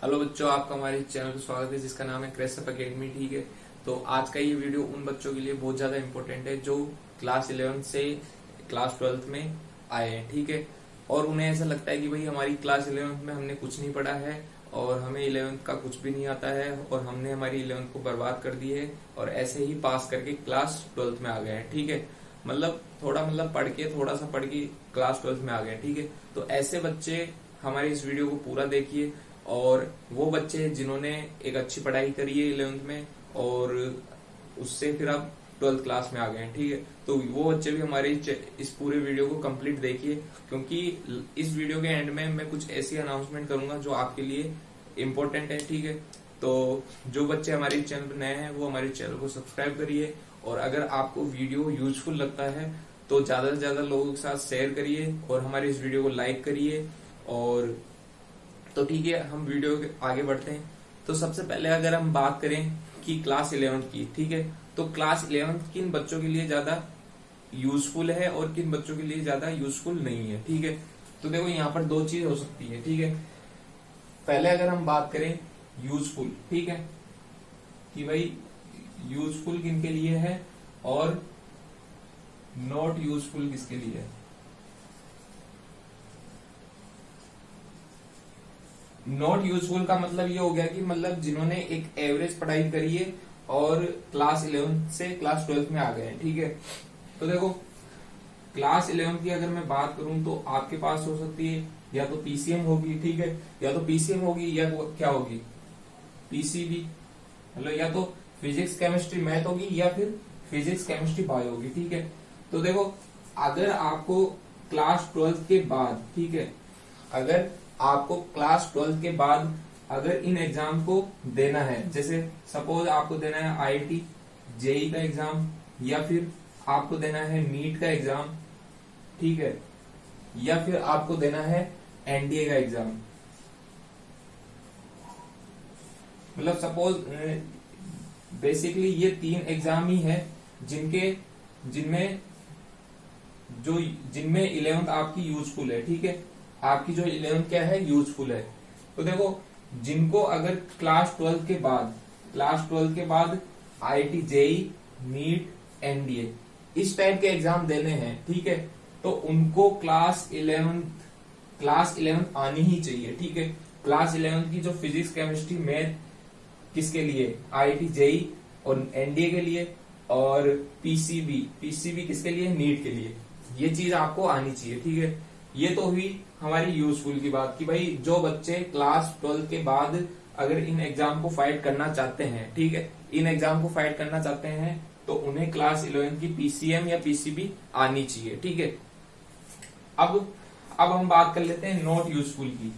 Hello बच्चों, आपका हमारे चैनल पर स्वागत है जिसका नाम है क्रेसअप एकेडमी। ठीक है, तो आज का ये वीडियो उन बच्चों के लिए बहुत ज्यादा इंपॉर्टेंट है जो क्लास 11 से क्लास 12 में आए हैं। ठीक है, और उन्हें ऐसा लगता है कि भाई हमारी क्लास 11 में हमने कुछ नहीं पढ़ा है और हमें 11th का कुछ भी नहीं आता है और हमने हमारी 11th को बर्बाद कर दी है और ऐसे ही पास करके क्लास 12 में आ गए हैं। ठीक है, पढ़ के थोड़ा सा पढ़ के क्लास 12 में आ गए। ठीक है, तो ऐसे बच्चे हमारे इस वीडियो को पूरा देखिए। और वो बच्चे जिन्होंने एक अच्छी पढ़ाई करी है 11th में और उससे फिर अब 12th क्लास में आ गए हैं। ठीक है, तो वो बच्चे भी हमारे इस पूरे वीडियो को कंप्लीट देखिए, क्योंकि इस वीडियो के एंड में मैं कुछ ऐसी अनाउंसमेंट करूंगा जो आपके लिए इम्पोर्टेंट है। ठीक है, तो जो बच्चे हमारे चैनल पर नए हैं वो हमारे चैनल को सब्सक्राइब करिए और अगर आपको वीडियो यूजफुल लगता है तो ज्यादा से ज्यादा लोगों के साथ शेयर करिए और हमारे इस वीडियो को लाइक करिए। और तो ठीक है, हम वीडियो के आगे बढ़ते हैं। तो सबसे पहले अगर हम बात करें कि क्लास 11 की, ठीक है, तो क्लास 11 किन बच्चों के लिए ज्यादा यूजफुल है और किन बच्चों के लिए ज्यादा यूजफुल नहीं है। ठीक है, तो देखो यहाँ पर दो चीज हो सकती है। ठीक है, पहले अगर हम बात करें यूजफुल, ठीक है, कि भाई यूजफुल किन के लिए है और नॉट यूजफुल किसके लिए है। नॉट यूजफुल का मतलब ये हो गया कि मतलब जिन्होंने एक एवरेज पढ़ाई करी है और क्लास 11 से क्लास 12 में आ गए हैं। ठीक है, तो देखो क्लास 11 की अगर मैं बात करूं तो आपके पास हो सकती है या तो पीसीएम होगी, ठीक है, या तो पीसीएम होगी या क्या होगी, पीसीबी, मतलब या तो फिजिक्स केमिस्ट्री मैथ होगी या फिर फिजिक्स केमिस्ट्री बायो होगी। ठीक है, तो देखो अगर आपको क्लास 12 के बाद, ठीक है, अगर आपको क्लास 12 के बाद अगर इन एग्जाम को देना है, जैसे सपोज आपको देना है आईआईटी जेई का एग्जाम या फिर आपको देना है नीट का एग्जाम, ठीक है, या फिर आपको देना है एनडीए का एग्जाम, मतलब सपोज बेसिकली ये 3 एग्जाम ही है जिनमें 11th आपकी यूजफुल है। ठीक है, आपकी जो 11th क्या है, यूजफुल है। तो देखो जिनको अगर क्लास 12 के बाद आईआईटी जेई नीट एनडीए इस टाइप के एग्जाम देने हैं, ठीक है, तो उनको क्लास 11 आनी ही चाहिए। ठीक है, क्लास 11 की जो फिजिक्स केमिस्ट्री मैथ किसके लिए, आईआईटी जेई और एनडीए के लिए, और पीसीबी किसके लिए, नीट के लिए, ये चीज आपको आनी चाहिए। ठीक है, ये तो हुई हमारी यूजफुल की बात कि भाई जो बच्चे क्लास 12 के बाद अगर इन एग्जाम को फाइट करना चाहते हैं, ठीक है, इन एग्जाम को फाइट करना चाहते हैं तो उन्हें क्लास 11 की पीसीएम या पीसीबी आनी चाहिए। ठीक है, अब हम बात कर लेते हैं नॉट यूजफुल की।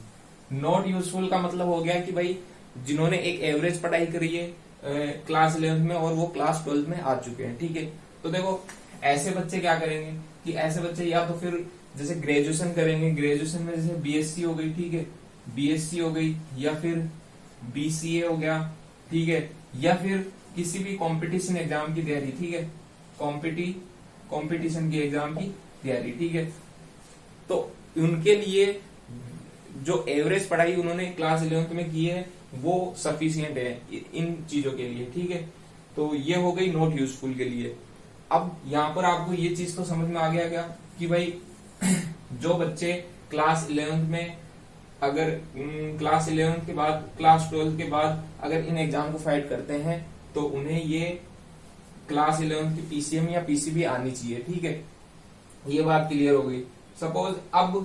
नॉट यूजफुल का मतलब हो गया कि भाई जिन्होंने एक एवरेज पढ़ाई करी है क्लास 11 में और वो क्लास 12 में आ चुके हैं। ठीक है, तो देखो ऐसे बच्चे क्या करेंगे कि ऐसे बच्चे या तो फिर जैसे ग्रेजुएशन करेंगे, ग्रेजुएशन में जैसे बीएससी हो गई, ठीक है, बीएससी हो गई या फिर बीसीए हो गया, ठीक है, या फिर किसी भी कंपटीशन एग्जाम की तैयारी, ठीक है, कंपटीशन की एग्जाम की तैयारी। ठीक है, तो उनके लिए जो एवरेज पढ़ाई उन्होंने क्लास 11 में की है वो सफिशियंट है इन चीजों के लिए। ठीक है, तो ये हो गई नॉट यूजफुल के लिए। अब यहाँ पर आपको ये चीज तो समझ में आ गया क्या कि भाई जो बच्चे क्लास 11 में अगर क्लास 11 के बाद क्लास 12 के बाद अगर इन एग्जाम को फाइट करते हैं तो उन्हें ये क्लास 11 की पीसीएम या पीसीबी आनी चाहिए। ठीक है, ये बात क्लियर हो गई। सपोज अब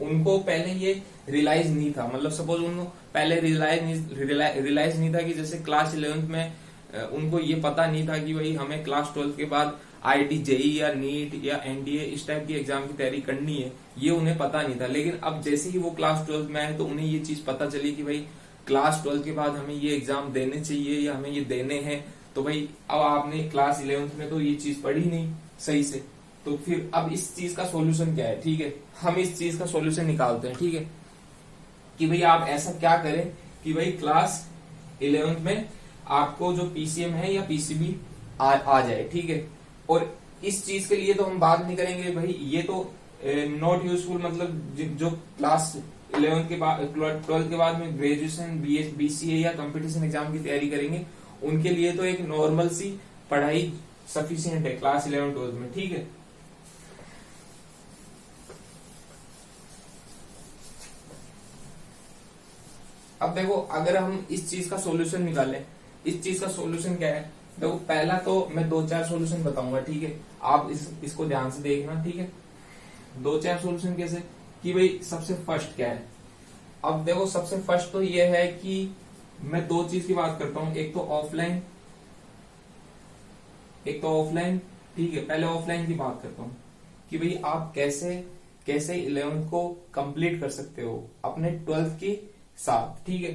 उनको पहले ये रियलाइज नहीं था, मतलब सपोज उनको पहले रियलाइज नहीं था कि जैसे क्लास 11 में उनको ये पता नहीं था कि भाई हमें क्लास 12 के बाद आईआईटी जेई या नीट या एनडीए इस टाइप की एग्जाम की तैयारी करनी है, ये उन्हें पता नहीं था। लेकिन अब जैसे ही वो क्लास 12 में आए तो उन्हें ये चीज पता चली कि भाई क्लास 12 के बाद हमें ये एग्जाम देने चाहिए या हमें ये देने हैं। तो भाई अब आपने क्लास 11 में तो ये चीज पढ़ी नहीं सही से, तो फिर अब इस चीज का सोल्यूशन क्या है। ठीक है, हम इस चीज का सोल्यूशन निकालते हैं। ठीक है, कि भाई आप ऐसा क्या करें कि भाई क्लास 11 में आपको जो पीसीएम है या पीसीबी आ जाए। ठीक है, और इस चीज के लिए तो हम बात नहीं करेंगे भाई, ये तो नॉट यूजफुल, मतलब जो क्लास 11th के बाद 12th के बाद में ग्रेजुएशन BCA या कंपटीशन एग्जाम की तैयारी करेंगे, उनके लिए तो एक नॉर्मल सी पढ़ाई सफिशिएंट है क्लास 11 12 में, ठीक है। अब देखो अगर हम इस चीज का सॉल्यूशन निकालें, इस चीज का सॉल्यूशन क्या है, देखो पहला तो मैं 2-4 सॉल्यूशन बताऊंगा, ठीक है। आप इसको ध्यान से देखना, ठीक है। 2-4 सॉल्यूशन कैसे कि भाई सबसे फर्स्ट क्या है। अब देखो सबसे फर्स्ट तो ये है कि मैं 2 चीज की बात करता हूं, एक तो ऑफलाइन, ठीक है। पहले ऑफलाइन की बात करता हूं कि भाई आप कैसे 11th को कंप्लीट कर सकते हो अपने 12th के साथ, ठीक है।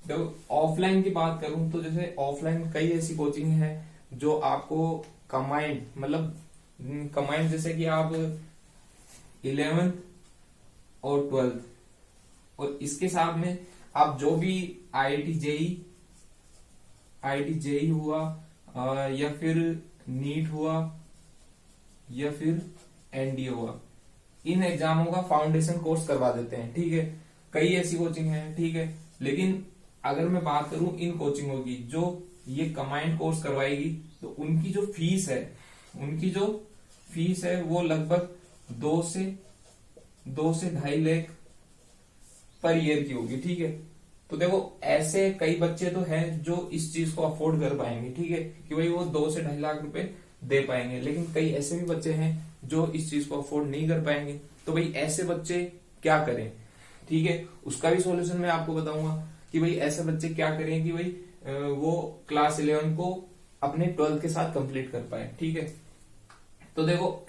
देखो ऑफलाइन की बात करूं तो जैसे ऑफलाइन कई ऐसी कोचिंग है जो आपको कंबाइंड, मतलब कंबाइंड, जैसे कि आप 11th और 12th और इसके साथ में आप जो भी IIT JEE हुआ या फिर नीट हुआ या फिर NDA हुआ, इन एग्जामों का फाउंडेशन कोर्स करवा देते हैं, ठीक है। कई ऐसी कोचिंग है, ठीक है। लेकिन अगर मैं बात करूं इन कोचिंगों की जो ये कंबाइंड कोर्स करवाएगी, तो उनकी जो फीस है वो लगभग 2 से 2.5 लाख पर ईयर की होगी, ठीक है। तो देखो ऐसे कई बच्चे तो हैं जो इस चीज को अफोर्ड कर पाएंगे, ठीक है, कि भाई वो 2 से 2.5 लाख रुपए दे पाएंगे। लेकिन कई ऐसे भी बच्चे हैं जो इस चीज को अफोर्ड नहीं कर पाएंगे, तो भाई ऐसे बच्चे क्या करें, ठीक है। उसका भी सॉल्यूशन मैं आपको बताऊंगा कि भाई ऐसे बच्चे क्या करें कि भाई वो क्लास 11 को अपने 12th के साथ कंप्लीट कर पाए, ठीक है। तो देखो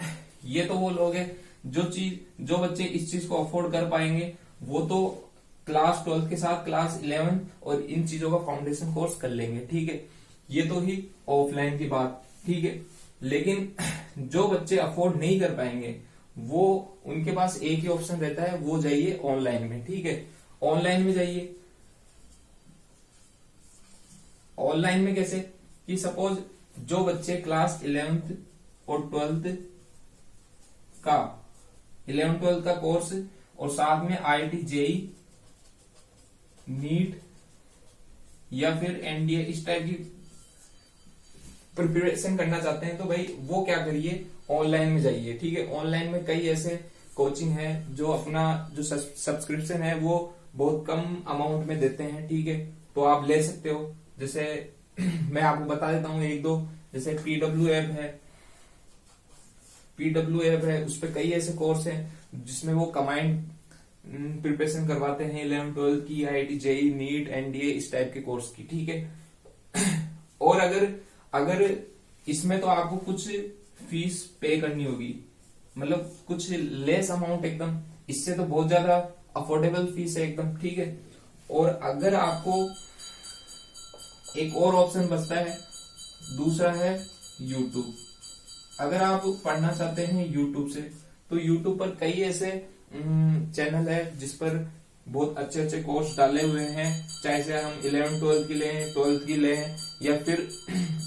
ये तो वो लोग हैं जो बच्चे इस चीज को अफोर्ड कर पाएंगे, वो तो क्लास 12 के साथ क्लास 11 और इन चीजों का फाउंडेशन कोर्स कर लेंगे, ठीक है। ये तो ही ऑफलाइन की बात, ठीक है। लेकिन जो बच्चे अफोर्ड नहीं कर पाएंगे, वो उनके पास एक ही ऑप्शन रहता है, वो जाइए ऑनलाइन में, ठीक है। ऑनलाइन में जाइए। ऑनलाइन में कैसे कि सपोज जो बच्चे क्लास 11th और 12th का 11-12 का कोर्स और साथ में IIT JEE नीट या फिर NDA इस टाइप की प्रिपरेशन करना चाहते हैं, तो भाई वो क्या करिए, ऑनलाइन में जाइए, ठीक है। ऑनलाइन में कई ऐसे कोचिंग है जो अपना जो सब्सक्रिप्शन है वो बहुत कम अमाउंट में देते हैं, ठीक है। तो आप ले सकते हो। जैसे मैं आपको बता देता हूँ 1-2, जैसे PW ऐप है, उस पर कई ऐसे कोर्स हैं जिसमें वो कंबाइंड प्रिपरेशन करवाते हैं 11-12 की, IIT JEE नीट NDA इस टाइप के कोर्स की, ठीक है। और अगर इसमें तो आपको कुछ फीस पे करनी होगी, मतलब कुछ लेस अमाउंट एकदम, इससे तो बहुत ज्यादा अफोर्डेबल फीस है एकदम, ठीक है। और अगर आपको एक और ऑप्शन बचता है, दूसरा है YouTube। अगर आप पढ़ना चाहते हैं YouTube से, तो YouTube पर कई ऐसे चैनल है जिस पर बहुत अच्छे अच्छे कोर्स डाले हुए हैं, चाहे से हम 11-12 की लें, 12th की लें या फिर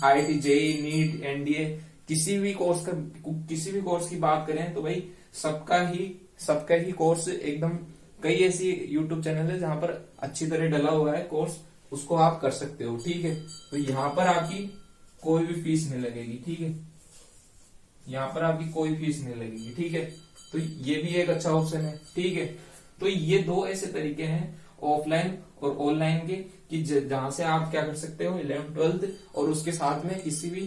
IIT JEE नीट NDA किसी भी कोर्स की बात करें, तो भाई सबका ही कोर्स एकदम, कई ऐसी YouTube चैनल है जहां पर अच्छी तरह डला हुआ है कोर्स, उसको आप कर सकते हो, ठीक है। तो यहाँ पर आपकी कोई भी फीस नहीं लगेगी, ठीक है। यहाँ पर आपकी कोई फीस नहीं लगेगी, ठीक है। तो ये भी एक अच्छा ऑप्शन है, ठीक है। तो ये 2 ऐसे तरीके हैं ऑफलाइन और ऑनलाइन के कि जहां से आप क्या कर सकते हो 11-12 और उसके साथ में किसी भी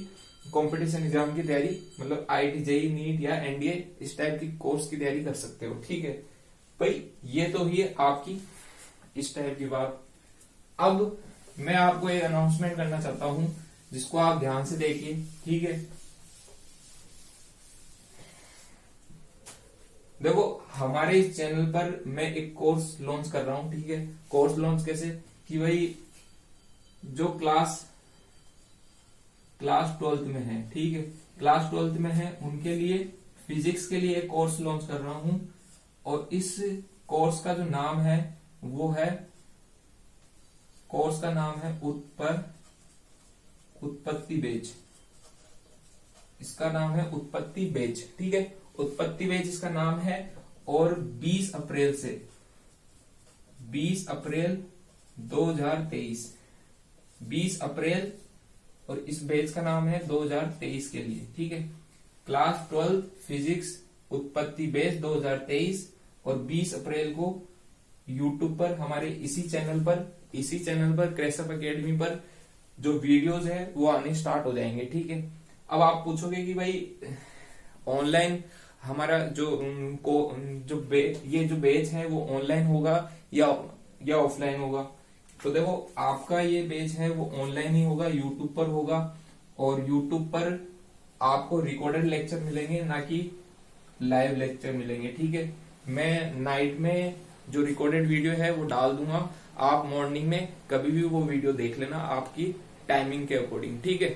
कंपटीशन एग्जाम की तैयारी, मतलब IIT JEE नीट या NDA इस टाइप की कोर्स की तैयारी कर सकते हो, ठीक है भाई। ये तो ही आपकी इस टाइप की बात। अब मैं आपको एक अनाउंसमेंट करना चाहता हूं जिसको आप ध्यान से देखिए, ठीक है। देखो हमारे इस चैनल पर मैं एक कोर्स लॉन्च कर रहा हूं, ठीक है। कोर्स लॉन्च कैसे कि भाई जो क्लास 12th में है, ठीक है, क्लास 12th में है उनके लिए फिजिक्स के लिए एक कोर्स लॉन्च कर रहा हूं। और इस कोर्स का जो नाम है वो है, कोर्स का नाम है उत्पत्ति बेच। इसका नाम है उत्पत्ति बेच, ठीक है। उत्पत्ति बेच इसका नाम है। और 20 अप्रैल से 20 अप्रैल 2023, 20 अप्रैल, और इस बैच का नाम है 2023 के लिए, ठीक है। क्लास 12 फिजिक्स उत्पत्ति बैच 2023, और 20 अप्रैल को यूट्यूब पर हमारे इसी चैनल पर क्रेसअप एकेडमी पर जो वीडियोस है वो आने स्टार्ट हो जाएंगे, ठीक है। अब आप पूछोगे कि भाई ऑनलाइन हमारा ये जो बैच है वो ऑनलाइन होगा या ऑफलाइन होगा। तो देखो आपका ये बैच है वो ऑनलाइन ही होगा, यूट्यूब पर होगा, और यूट्यूब पर आपको रिकॉर्डेड लेक्चर मिलेंगे, ना कि लाइव लेक्चर मिलेंगे, ठीक है। मैं नाइट में जो रिकॉर्डेड वीडियो है वो डाल दूंगा, आप मॉर्निंग में कभी भी वो वीडियो देख लेना आपकी टाइमिंग के अकॉर्डिंग, ठीक है।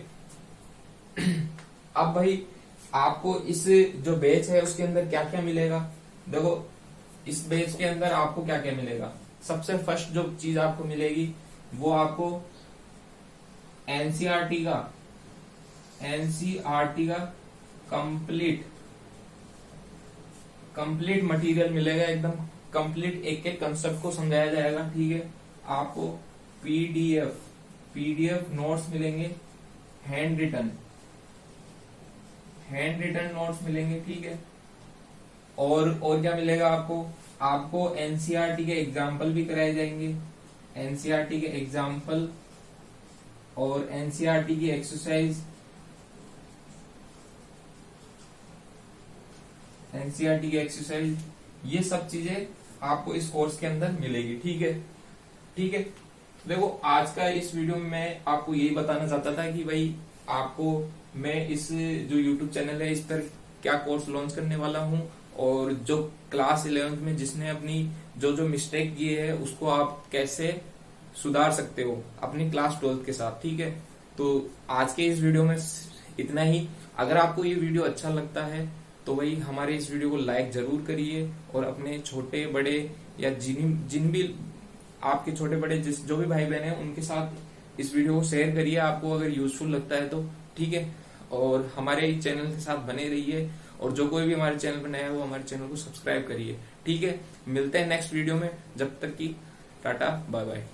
अब भाई आपको इस जो बैच है उसके अंदर क्या क्या मिलेगा, देखो इस बैच के अंदर आपको क्या क्या मिलेगा। सबसे फर्स्ट जो चीज आपको मिलेगी वो आपको एनसीईआरटी का कंप्लीट मटेरियल मिलेगा, एकदम कंप्लीट एक एक कंसेप्ट को समझाया जाएगा, ठीक है। आपको पीडीएफ नोट्स मिलेंगे, हैंड रिटन नोट्स मिलेंगे, ठीक है। और क्या मिलेगा आपको एनसीईआरटी के एग्जाम्पल भी कराए जाएंगे, एनसीईआरटी के एग्जाम्पल और एनसीईआरटी की एक्सरसाइज, ये सब चीजें आपको इस कोर्स के अंदर मिलेगी, ठीक है। देखो आज का इस वीडियो में मैं आपको यही बताना चाहता था कि भाई आपको मैं इस जो YouTube चैनल है इस पर क्या कोर्स लॉन्च करने वाला हूं, और जो क्लास 11th में जिसने अपनी जो मिस्टेक की है उसको आप कैसे सुधार सकते हो अपनी क्लास 12th के साथ, ठीक है। तो आज के इस वीडियो में इतना ही। अगर आपको ये वीडियो अच्छा लगता है तो भाई हमारे इस वीडियो को लाइक जरूर करिए, और अपने छोटे बड़े या जिन भी आपके छोटे बड़े जो भी भाई बहन है उनके साथ इस वीडियो को शेयर करिए, आपको अगर यूजफुल लगता है तो, ठीक है। और हमारे चैनल के साथ बने रहिए, और जो कोई भी हमारे चैनल पर नया है वो हमारे चैनल को सब्सक्राइब करिए, ठीक है। मिलते हैं नेक्स्ट वीडियो में, जब तक की टाटा बाय बाय।